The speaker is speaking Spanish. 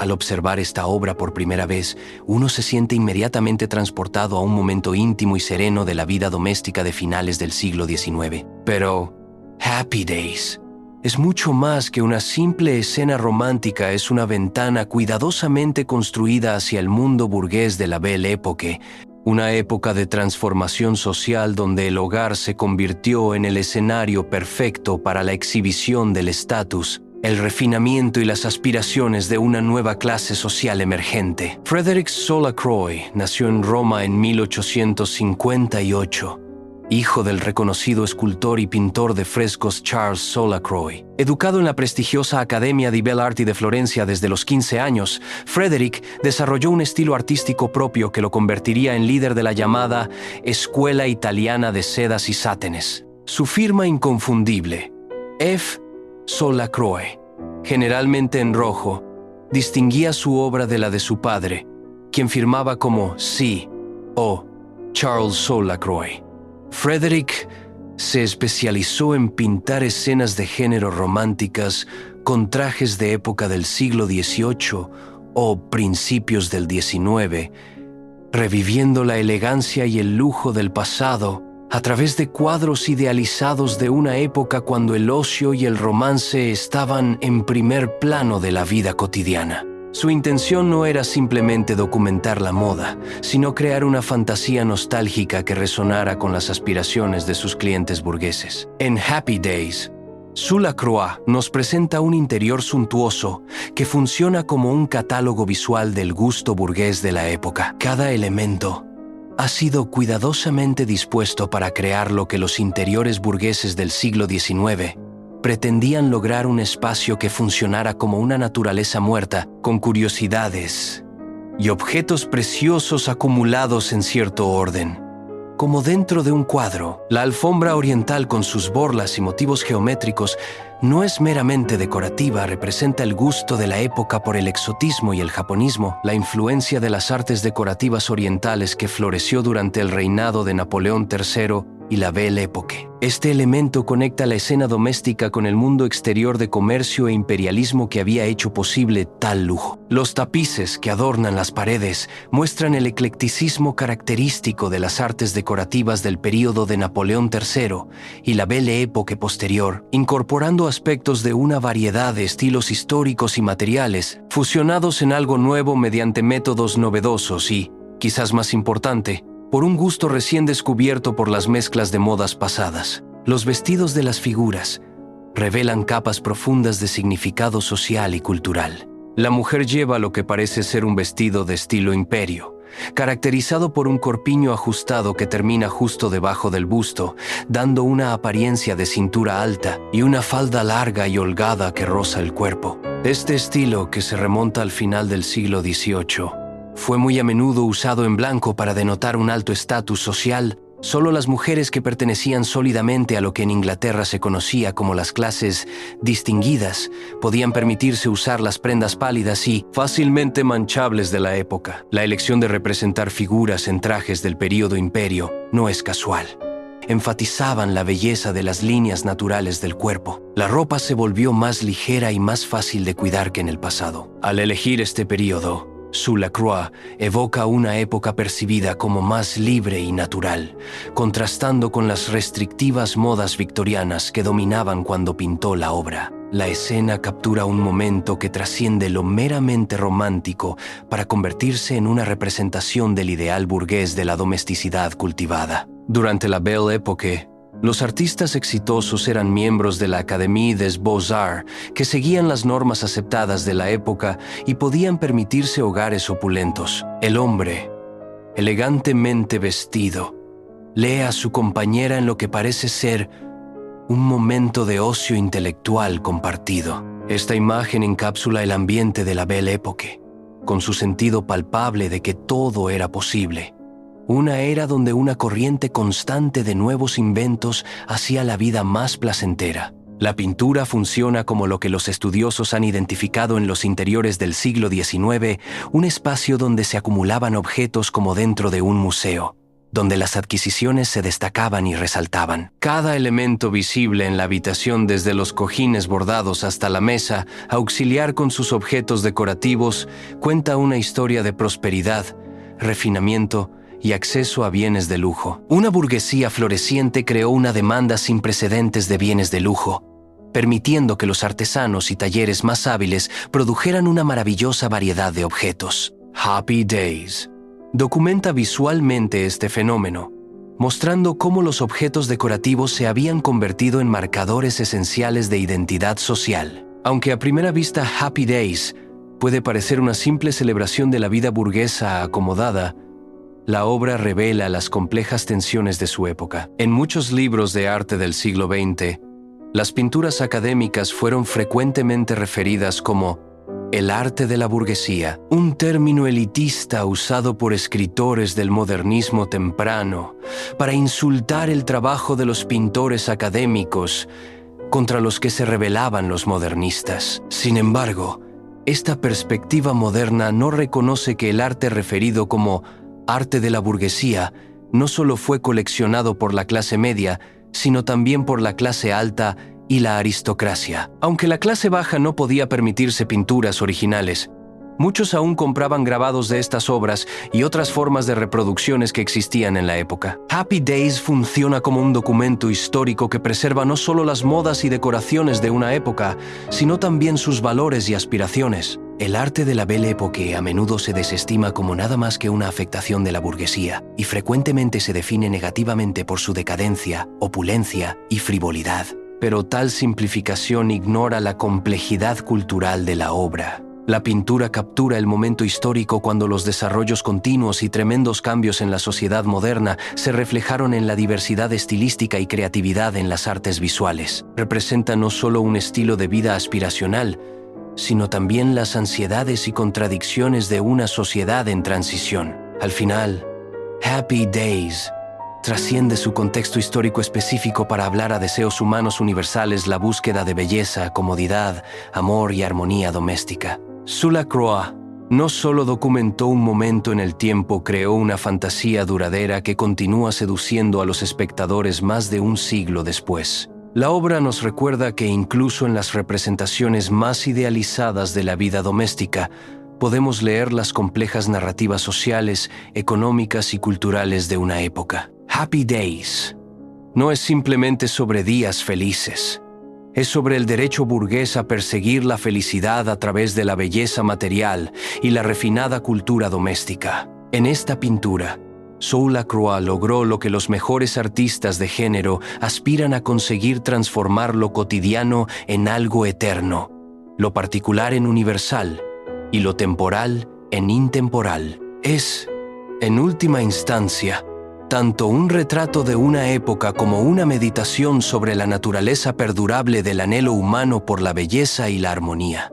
Al observar esta obra por primera vez, uno se siente inmediatamente transportado a un momento íntimo y sereno de la vida doméstica de finales del siglo XIX. Pero Happy Days es mucho más que una simple escena romántica, es una ventana cuidadosamente construida hacia el mundo burgués de la Belle Époque, una época de transformación social donde el hogar se convirtió en el escenario perfecto para la exhibición del estatus, el refinamiento y las aspiraciones de una nueva clase social emergente. Frédéric Soulacroix nació en Roma en 1858, hijo del reconocido escultor y pintor de frescos Charles Soulacroix. Educado en la prestigiosa Academia di Belle Arti de Florencia desde los 15 años, Frédéric desarrolló un estilo artístico propio que lo convertiría en líder de la llamada Escuela Italiana de Sedas y Sátenes. Su firma inconfundible, F. Soulacroix, generalmente en rojo, distinguía su obra de la de su padre, quien firmaba como C. o Charles Soulacroix. Frédéric se especializó en pintar escenas de género románticas con trajes de época del siglo XVIII o principios del XIX, reviviendo la elegancia y el lujo del pasado a través de cuadros idealizados de una época cuando el ocio y el romance estaban en primer plano de la vida cotidiana. Su intención no era simplemente documentar la moda, sino crear una fantasía nostálgica que resonara con las aspiraciones de sus clientes burgueses. En Happy Days, Soulacroix nos presenta un interior suntuoso que funciona como un catálogo visual del gusto burgués de la época. Cada elemento ha sido cuidadosamente dispuesto para crear lo que los interiores burgueses del siglo XIX pretendían lograr: un espacio que funcionara como una naturaleza muerta, con curiosidades y objetos preciosos acumulados en cierto orden. Como dentro de un cuadro, la alfombra oriental con sus borlas y motivos geométricos no es meramente decorativa, representa el gusto de la época por el exotismo y el japonismo, la influencia de las artes decorativas orientales que floreció durante el reinado de Napoleón III y la Belle Époque. Este elemento conecta la escena doméstica con el mundo exterior de comercio e imperialismo que había hecho posible tal lujo. Los tapices que adornan las paredes muestran el eclecticismo característico de las artes decorativas del período de Napoleón III y la Belle Époque posterior, incorporando aspectos de una variedad de estilos históricos y materiales, fusionados en algo nuevo mediante métodos novedosos y, quizás más importante, por un gusto recién descubierto por las mezclas de modas pasadas. Los vestidos de las figuras revelan capas profundas de significado social y cultural. La mujer lleva lo que parece ser un vestido de estilo imperio, caracterizado por un corpiño ajustado que termina justo debajo del busto, dando una apariencia de cintura alta y una falda larga y holgada que roza el cuerpo. Este estilo, que se remonta al final del siglo XVIII, fue muy a menudo usado en blanco para denotar un alto estatus social. Solo las mujeres que pertenecían sólidamente a lo que en Inglaterra se conocía como las clases distinguidas podían permitirse usar las prendas pálidas y fácilmente manchables de la época. La elección de representar figuras en trajes del período imperio no es casual. Enfatizaban la belleza de las líneas naturales del cuerpo. La ropa se volvió más ligera y más fácil de cuidar que en el pasado. Al elegir este período, Soulacroix evoca una época percibida como más libre y natural, contrastando con las restrictivas modas victorianas que dominaban cuando pintó la obra. La escena captura un momento que trasciende lo meramente romántico para convertirse en una representación del ideal burgués de la domesticidad cultivada. Durante la Belle Époque, los artistas exitosos eran miembros de la Académie des Beaux-Arts, que seguían las normas aceptadas de la época y podían permitirse hogares opulentos. El hombre, elegantemente vestido, lee a su compañera en lo que parece ser un momento de ocio intelectual compartido. Esta imagen encapsula el ambiente de la Belle Époque, con su sentido palpable de que todo era posible. Una era donde una corriente constante de nuevos inventos hacía la vida más placentera. La pintura funciona como lo que los estudiosos han identificado en los interiores del siglo XIX, un espacio donde se acumulaban objetos como dentro de un museo. donde las adquisiciones se destacaban y resaltaban. Cada elemento visible en la habitación, desde los cojines bordados hasta la mesa, auxiliar con sus objetos decorativos, cuenta una historia de prosperidad, refinamiento y acceso a bienes de lujo. Una burguesía floreciente creó una demanda sin precedentes de bienes de lujo, permitiendo que los artesanos y talleres más hábiles produjeran una maravillosa variedad de objetos. Happy Days documenta visualmente este fenómeno, mostrando cómo los objetos decorativos se habían convertido en marcadores esenciales de identidad social. Aunque a primera vista Happy Days puede parecer una simple celebración de la vida burguesa acomodada, la obra revela las complejas tensiones de su época. En muchos libros de arte del siglo XX, las pinturas académicas fueron frecuentemente referidas como el arte de la burguesía, un término elitista usado por escritores del modernismo temprano para insultar el trabajo de los pintores académicos contra los que se rebelaban los modernistas. Sin embargo, esta perspectiva moderna no reconoce que el arte referido como arte de la burguesía no solo fue coleccionado por la clase media, sino también por la clase alta y la aristocracia. Aunque la clase baja no podía permitirse pinturas originales, muchos aún compraban grabados de estas obras y otras formas de reproducciones que existían en la época. Happy Days funciona como un documento histórico que preserva no solo las modas y decoraciones de una época, sino también sus valores y aspiraciones. El arte de la Belle Époque a menudo se desestima como nada más que una afectación de la burguesía y frecuentemente se define negativamente por su decadencia, opulencia y frivolidad. Pero tal simplificación ignora la complejidad cultural de la obra. La pintura captura el momento histórico cuando los desarrollos continuos y tremendos cambios en la sociedad moderna se reflejaron en la diversidad estilística y creatividad en las artes visuales. Representa no solo un estilo de vida aspiracional, sino también las ansiedades y contradicciones de una sociedad en transición. Al final, Happy Days trasciende su contexto histórico específico para hablar a deseos humanos universales, la búsqueda de belleza, comodidad, amor y armonía doméstica. Delacroix no solo documentó un momento en el tiempo, creó una fantasía duradera que continúa seduciendo a los espectadores más de un siglo después. La obra nos recuerda que incluso en las representaciones más idealizadas de la vida doméstica, podemos leer las complejas narrativas sociales, económicas y culturales de una época. Happy Days no es simplemente sobre días felices. Es sobre el derecho burgués a perseguir la felicidad a través de la belleza material y la refinada cultura doméstica. En esta pintura, Delacroix logró lo que los mejores artistas de género aspiran a conseguir: transformar lo cotidiano en algo eterno, lo particular en universal y lo temporal en intemporal. Es, en última instancia, tanto un retrato de una época como una meditación sobre la naturaleza perdurable del anhelo humano por la belleza y la armonía.